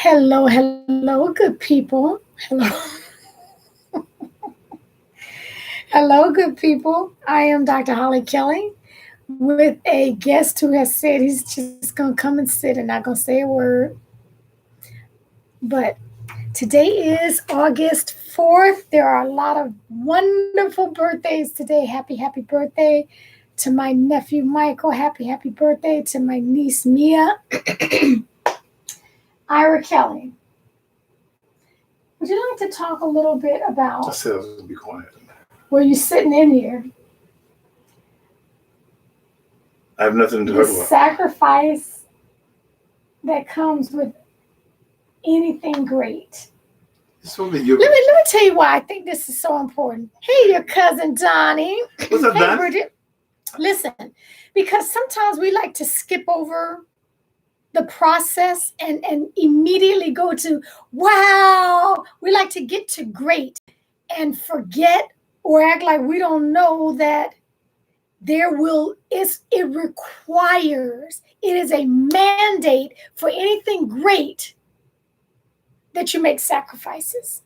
Hello, good people. Hello, good people. I am Dr. Hollie Kelly with a guest who has said he's just going to come and sit and not going to say a word. But today is August 4th. There are a lot of wonderful birthdays today. Happy birthday to my nephew Michael. Happy birthday to my niece Mia. Ira Kelly. Would you like to talk a little bit about... I said I was going to be quiet. Were you sitting in here? I have nothing to talk The about. sacrifice that comes with anything great. Let me tell you why I think this is so important. Hey, your cousin Donnie. What's up, hey, Don? Bridget. Listen, because sometimes we like to skip over the process and immediately go to wow. We like to get to great and forget or act like we don't know that it is a mandate for anything great that you make sacrifices.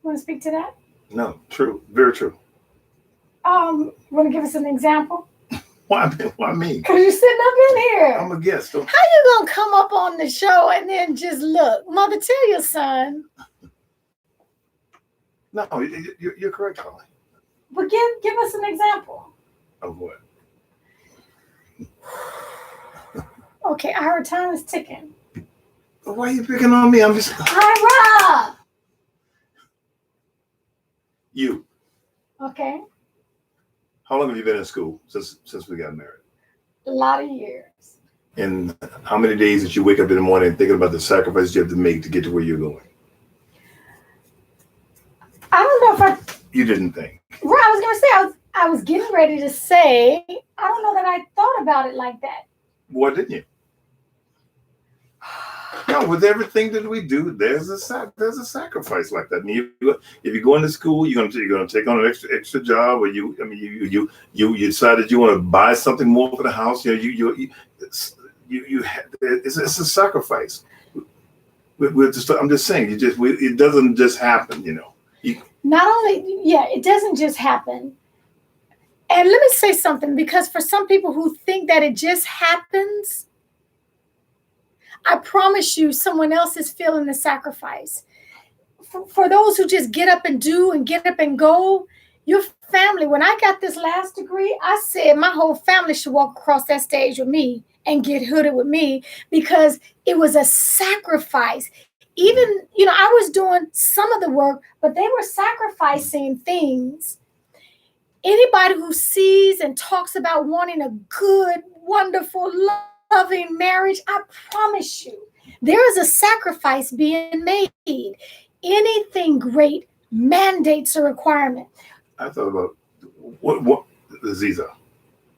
Want to speak to that? No, true. Very true. Want to give us an example? Why me? Because you're sitting up in here. I'm a guest. How you going to come up on the show and then just look? Mother, tell your son. No, you're correct, Holly. But give us an example. Of what? Okay, our time is ticking. Why are you picking on me? I'm just... Ira! You. Okay. How long have you been in school since we got married? A lot of years. And how many days did you wake up in the morning thinking about the sacrifices you have to make to get to where you're going? I don't know if You didn't think. Right, I was going to say, I was getting ready to say, I don't know that I thought about it like that. Why didn't you? No, with everything that we do, there's a sacrifice like that. And if you go into school, you're gonna take on an extra job, or you decided you want to buy something more for the house. It's a sacrifice. I'm just saying, it doesn't just happen. Not only, it doesn't just happen. And let me say something, because for some people who think that it just happens, I promise you someone else is feeling the sacrifice. For those who just get up and do and get up and go, your family, when I got this last degree, I said my whole family should walk across that stage with me and get hooded with me, because it was a sacrifice. Even, I was doing some of the work, but they were sacrificing things. Anybody who sees and talks about wanting a good, wonderful, loving marriage, I promise you, there is a sacrifice being made. Anything great mandates a requirement. I thought about what Aziza,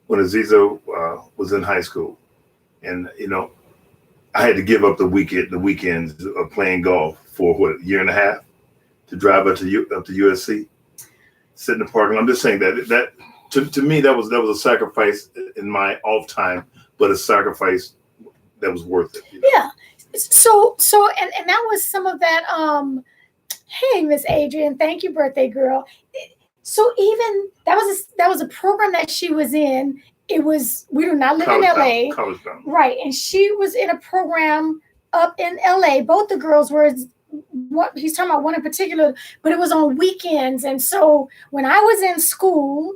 when Aziza was in high school, and I had to give up the weekends of playing golf for a year and a half to drive up to USC, sit in the parking lot. I'm just saying that to me that was a sacrifice in my off time, but a sacrifice that was worth it. Yeah. So and that was some of that. Hey, Miss Adrian, thank you, birthday girl. So even that was a program that she was in. We do not live in LA. College bound. Right. And she was in a program up in LA. Both the girls were, what he's talking about one in particular, but it was on weekends. And so when I was in school,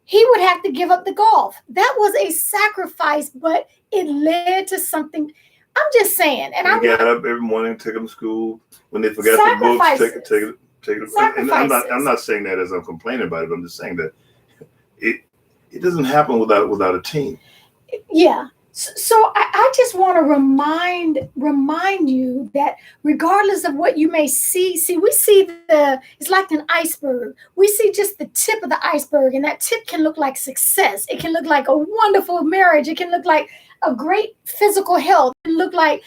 he would have to give up the golf. That was a sacrifice, but it led to something. I'm just saying. And I got up every morning, took them to school. When they forgot the books, take it. And I'm not saying that as I'm complaining about it, but I'm just saying that it doesn't happen without a team. Yeah. So I just want to remind you that regardless of what you may see, we see it's like an iceberg. We see just the tip of the iceberg, and that tip can look like success. It can look like a wonderful marriage. It can look like a great physical health. It can look like,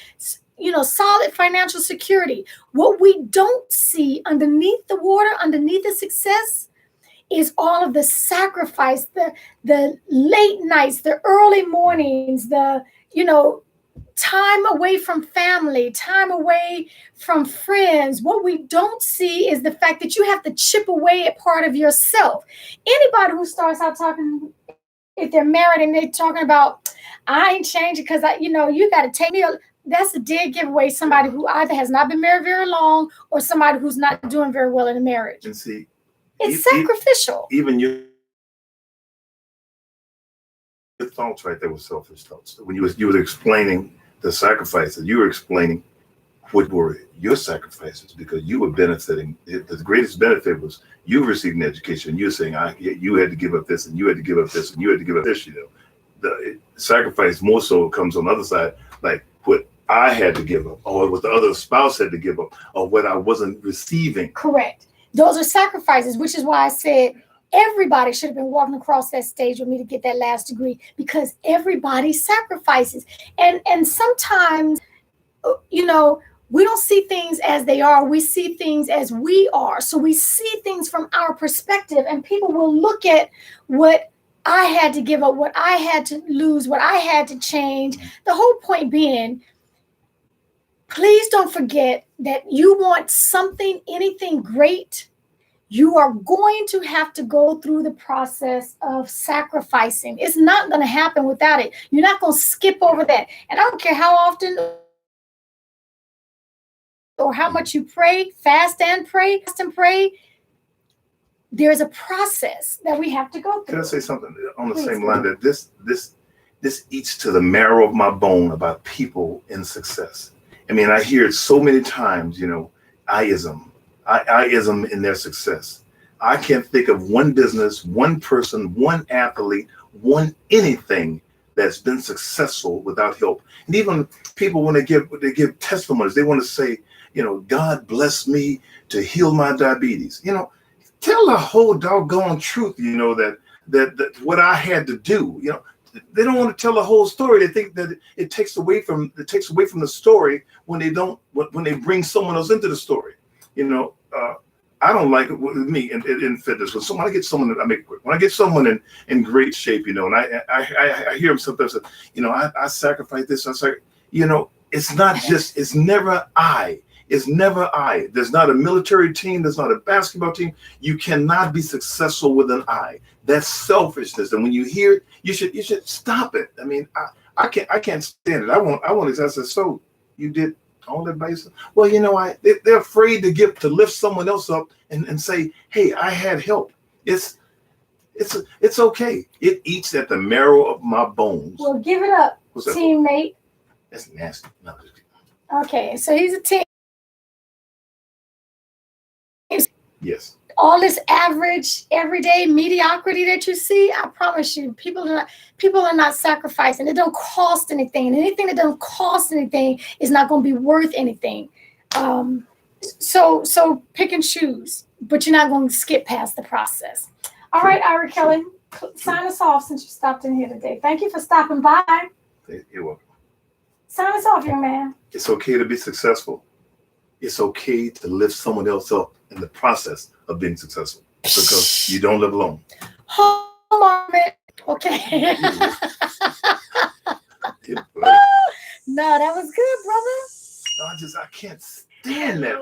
solid financial security. What we don't see underneath the water, underneath the success, is all of the sacrifice, the late nights, the early mornings, time away from family, time away from friends. What we don't see is the fact that you have to chip away at part of yourself. Anybody who starts out talking, if they're married and they're talking about, I ain't changing because you got to take me. That's a dead giveaway. Somebody who either has not been married very long or somebody who's not doing very well in a marriage. And see, it's sacrificial. Even your thoughts right there were selfish thoughts. When you were explaining the sacrifices, you were explaining what were your sacrifices because you were benefiting. The greatest benefit was you receiving education. You were saying you had to give up this and you had to give up this and you had to give up this. The sacrifice more so comes on the other side, like what I had to give up, or what the other spouse had to give up, or what I wasn't receiving. Correct. Those are sacrifices, which is why I said everybody should have been walking across that stage with me to get that last degree, because everybody sacrifices. And sometimes, we don't see things as they are. We see things as we are. So we see things from our perspective, and people will look at what I had to give up, what I had to lose, what I had to change. The whole point being, please don't forget that you want something, anything great, you are going to have to go through the process of sacrificing. It's not going to happen without it. You're not going to skip over that. And I don't care how often or how much you pray, fast and pray. There's a process that we have to go through. Can I say something on the same line that this eats to the marrow of my bone about people in success? I mean, I hear it so many times, I-ism in their success. I can't think of one business, one person, one athlete, one anything that's been successful without help. And even people, when they give testimonies, they want to say, God bless me to heal my diabetes. Tell the whole doggone truth, that what I had to do. They don't want to tell the whole story. They think that it takes away from the story when they bring someone else into the story. I don't like it with me in fitness. When I get someone that I make quick, when I get someone in great shape, and I hear them sometimes say, I sacrifice this. It's not just. It's never I. It's never I. There's not a military team. There's not a basketball team. You cannot be successful with an I. That's selfishness. And when you hear it, you should stop it. I mean, I can't stand it. I want to say, so you did all that by yourself? Well, they're afraid to lift someone else up and say, hey, I had help. It's okay. It eats at the marrow of my bones. Well, give it up, teammate. That's nasty. No, okay, so he's a team. Yes. All this average, everyday mediocrity that you see, I promise you, people are not sacrificing. It don't cost anything. And anything that doesn't cost anything is not going to be worth anything. So pick and choose, but you're not going to skip past the process. All right, Ira Kelly, sign us off since you stopped in here today. Thank you for stopping by. You're welcome. Sign us off, young man. It's okay to be successful. It's okay to lift someone else up in the process of being successful, because you don't live alone. Okay. No, that was good, brother. I can't stand that.